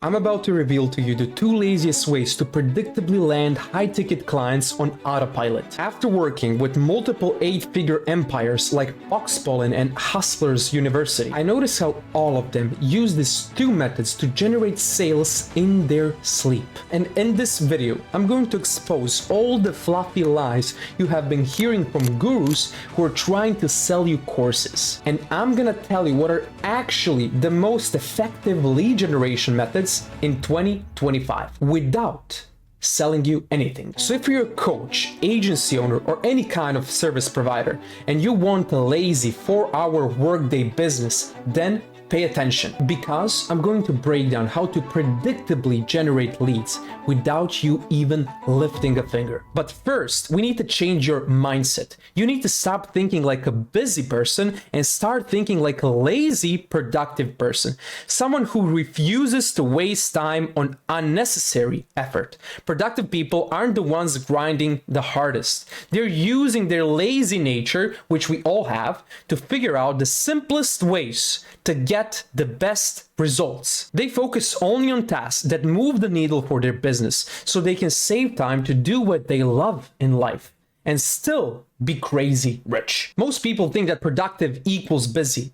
I'm about to reveal to you the 2 laziest ways to predictably land high-ticket clients on autopilot. After working with multiple 8-figure empires like Foxpolin and Hustlers University, I noticed how all of them use these 2 methods to generate sales in their sleep. And in this video, I'm going to expose all the fluffy lies you have been hearing from gurus who are trying to sell you courses. And I'm gonna tell you what are actually the most effective lead generation methods in 2025 without selling you anything. So if you're a coach, agency owner, or any kind of service provider and you want a lazy 4-hour workday business, then pay attention, because I'm going to break down how to predictably generate leads without you even lifting a finger. But first, we need to change your mindset. You need to stop thinking like a busy person and start thinking like a lazy, productive person. Someone who refuses to waste time on unnecessary effort. Productive people aren't the ones grinding the hardest. They're using their lazy nature, which we all have, to figure out the simplest ways to get the best results. They focus only on tasks that move the needle for their business so they can save time to do what they love in life and still be crazy rich. Most people think that productive equals busy.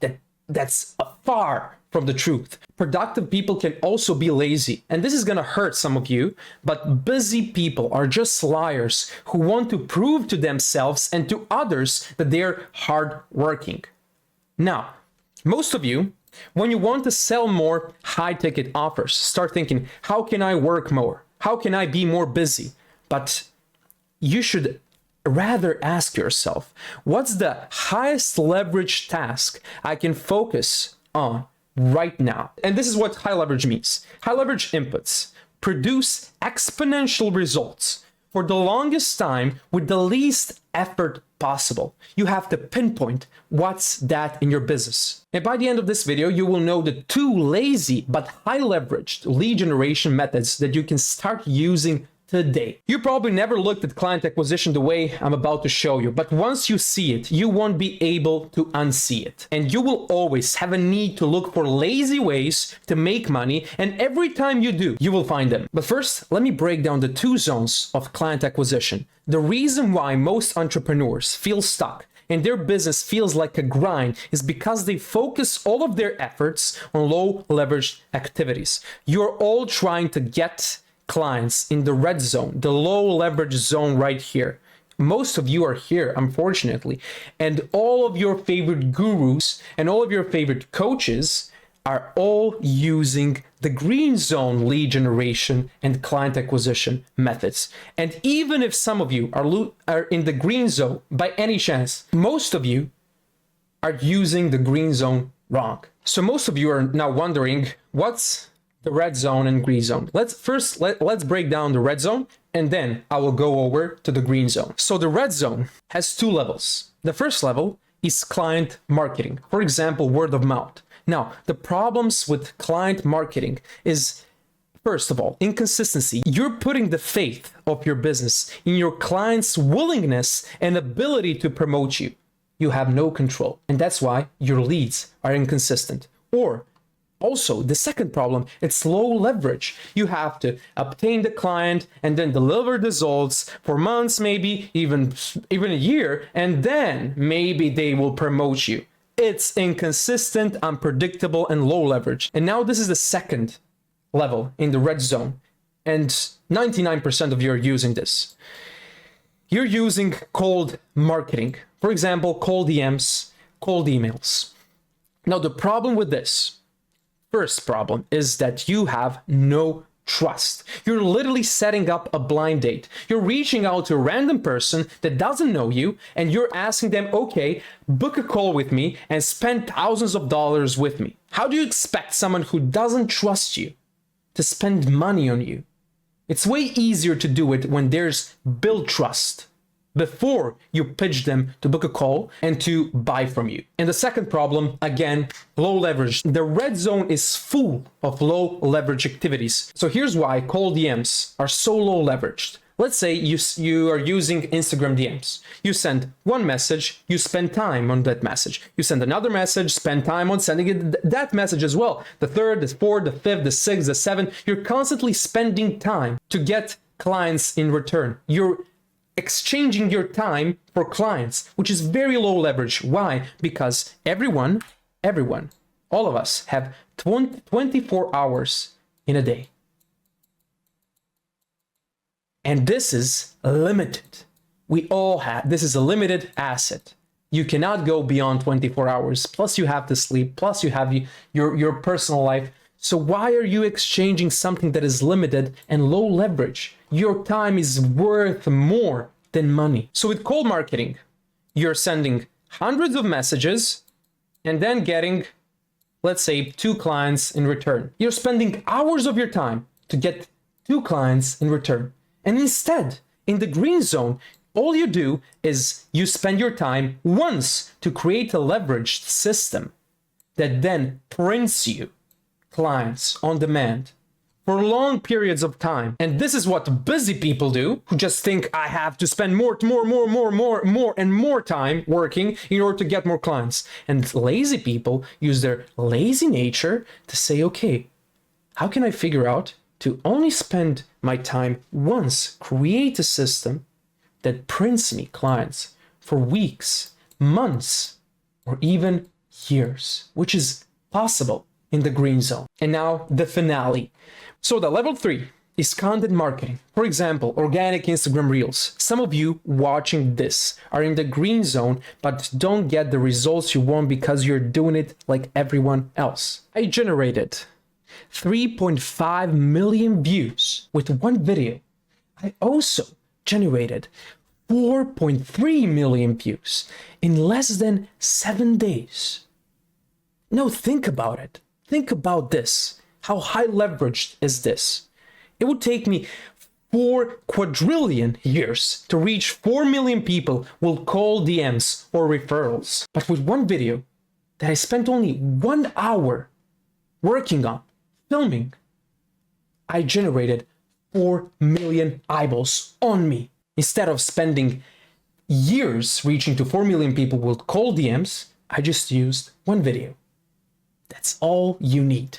That's far from the truth. Productive people can also be lazy, and this is gonna hurt some of you, but busy people are just liars who want to prove to themselves and to others that they're hardworking. Now, most of you, when you want to sell more high-ticket offers, start thinking, how can I work more? How can I be more busy? But you should rather ask yourself, what's the highest leverage task I can focus on right now? And this is what high leverage means. High leverage inputs produce exponential results for the longest time with the least effort possible. You have to pinpoint what's that in your business. And by the end of this video, you will know the 2 lazy but high leveraged lead generation methods that you can start using today. You probably never looked at client acquisition the way I'm about to show you, but once you see it, you won't be able to unsee it. And you will always have a need to look for lazy ways to make money, and every time you do, you will find them. But first, let me break down the 2 zones of client acquisition. The reason why most entrepreneurs feel stuck and their business feels like a grind is because they focus all of their efforts on low leveraged activities. You're all trying to get clients in the red zone, the low leverage zone right here. Most of you are here, unfortunately, and all of your favorite gurus and all of your favorite coaches are all using the green zone lead generation and client acquisition methods. And even if some of you are in the green zone by any chance, most of you are using the green zone wrong. So most of you are now wondering, what's the red zone and green zone? Let's break down the red zone, and then I will go over to the green zone. So the red zone has 2 levels. The first level is client marketing. For example, word of mouth. Now, the problems with client marketing is, first of all, inconsistency. You're putting the faith of your business in your client's willingness and ability to promote you. You have no control, and that's why your leads are inconsistent. Or also, the second problem, it's low leverage. You have to obtain the client and then deliver the results for months, maybe even a year, and then maybe they will promote you. It's inconsistent, unpredictable, and low leverage. And now this is the second level in the red zone, and 99% of you are using this. You're using cold marketing. For example, cold DMs, cold emails. Now, the problem with this, first problem, is that you have no trust. You're literally setting up a blind date. You're reaching out to a random person that doesn't know you, and you're asking them, okay, book a call with me and spend thousands of dollars with me. How do you expect someone who doesn't trust you to spend money on you? It's way easier to do it when there's build trust before you pitch them to book a call and to buy from you. And the second problem, again, low leverage. The red zone is full of low leverage activities. So here's why cold DMs are so low leveraged. Let's say you are using Instagram DMs. You send one message, you spend time on that message. You send another message, spend time on sending that message as well. The third, the fourth, the fifth, the sixth, the seventh. You're constantly spending time to get clients in return. You're exchanging your time for clients, which is very low leverage. Why? Because everyone, all of us have 24 hours in a day. And this is limited. We all have, this is a limited asset. You cannot go beyond 24 hours. Plus you have to sleep, plus you have your personal life. So why are you exchanging something that is limited and low leverage? Your time is worth more than money. So with cold marketing, you're sending hundreds of messages and then getting, let's say, 2 clients in return. You're spending hours of your time to get 2 clients in return. And instead, in the green zone, all you do is you spend your time once to create a leveraged system that then prints you clients on demand for long periods of time. And this is what busy people do, who just think I have to spend more and more time working in order to get more clients. And lazy people use their lazy nature to say, okay, how can I figure out to only spend my time once, create a system that prints me clients for weeks, months, or even years, which is possible in the green zone. And now the finale. So the level 3 is content marketing. For example, organic Instagram Reels. Some of you watching this are in the green zone, but don't get the results you want because you're doing it like everyone else. I generated 3.5 million views with one video. I also generated 4.3 million views in less than 7 days. Now think about it. Think about this. How high leveraged is this? It would take me 4 quadrillion years to reach 4 million people with cold DMs or referrals. But with one video that I spent only 1 hour working on, filming, I generated 4 million eyeballs on me. Instead of spending years reaching to 4 million people with cold DMs, I just used one video. That's all you need.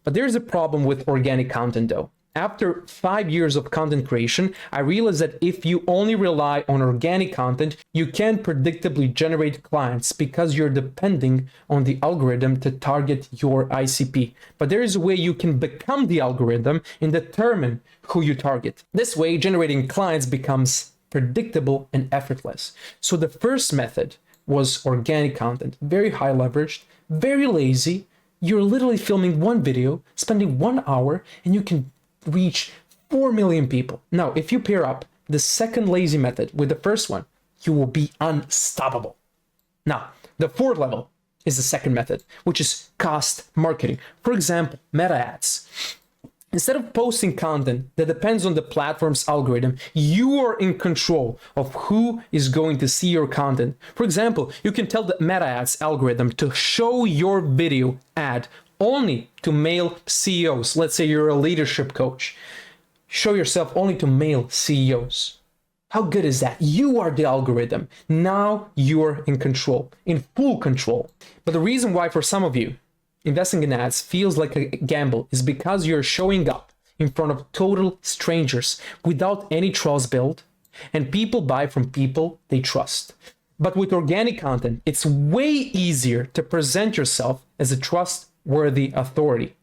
But there's a problem with organic content though. After 5 years of content creation, I realized that if you only rely on organic content, you can't predictably generate clients because you're depending on the algorithm to target your ICP. But there is a way you can become the algorithm and determine who you target. This way, generating clients becomes predictable and effortless. So the first method was organic content, very high leveraged, very lazy. You're literally filming one video, spending 1 hour, and you can reach 4 million people. Now, if you pair up the second lazy method with the first one, you will be unstoppable. Now, the fourth level is the second method, which is cost marketing. For example, meta ads. Instead of posting content that depends on the platform's algorithm, you are in control of who is going to see your content. For example, you can tell the meta ads algorithm to show your video ad only to male CEOs. Let's say you're a leadership coach. Show yourself only to male CEOs. How good is that? You are the algorithm. Now you're in control, in full control. But the reason why for some of you, investing in ads feels like a gamble is because you're showing up in front of total strangers without any trust built, and people buy from people they trust. But with organic content, it's way easier to present yourself as a trustworthy authority.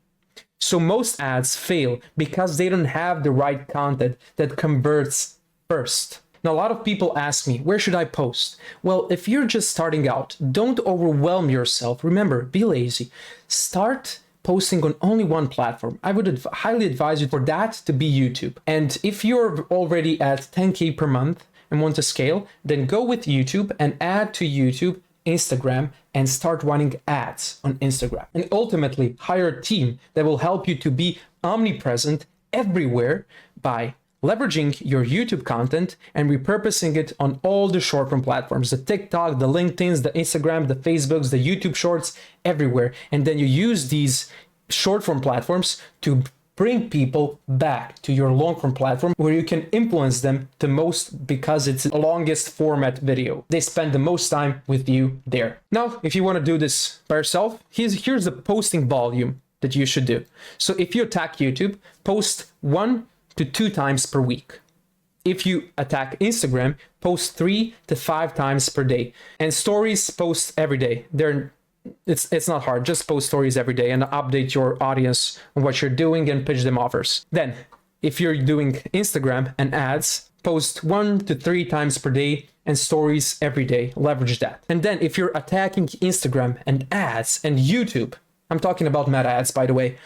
So most ads fail because they don't have the right content that converts first. Now, a lot of people ask me, where should I post? Well, if you're just starting out, don't overwhelm yourself. Remember, be lazy. Start posting on only one platform. I would highly advise you for that to be YouTube. And if you're already at 10K per month and want to scale, then go with YouTube and add to YouTube Instagram and start running ads on Instagram. And ultimately, hire a team that will help you to be omnipresent everywhere by leveraging your YouTube content and repurposing it on all the short form platforms, the TikTok, the LinkedIns, the Instagram, the Facebooks, the YouTube shorts, everywhere. And then you use these short form platforms to bring people back to your long-form platform where you can influence them the most because it's the longest format video. They spend the most time with you there. Now, if you want to do this by yourself, here's the posting volume that you should do. So if you attack YouTube, post 1 to 2 times per week. If you attack Instagram, post 3 to 5 times per day. And stories, post every day. It's not hard, just post stories every day and update your audience on what you're doing and pitch them offers. Then, if you're doing Instagram and ads, post 1 to 3 times per day and stories every day. Leverage that. And then if you're attacking Instagram and ads and YouTube, I'm talking about meta ads, by the way,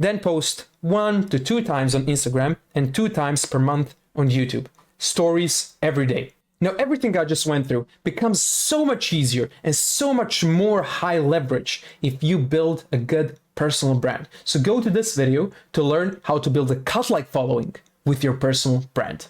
then post 1 to 2 times on Instagram and 2 times per month on YouTube. Stories every day. Now, everything I just went through becomes so much easier and so much more high leverage if you build a good personal brand. So go to this video to learn how to build a cult-like following with your personal brand.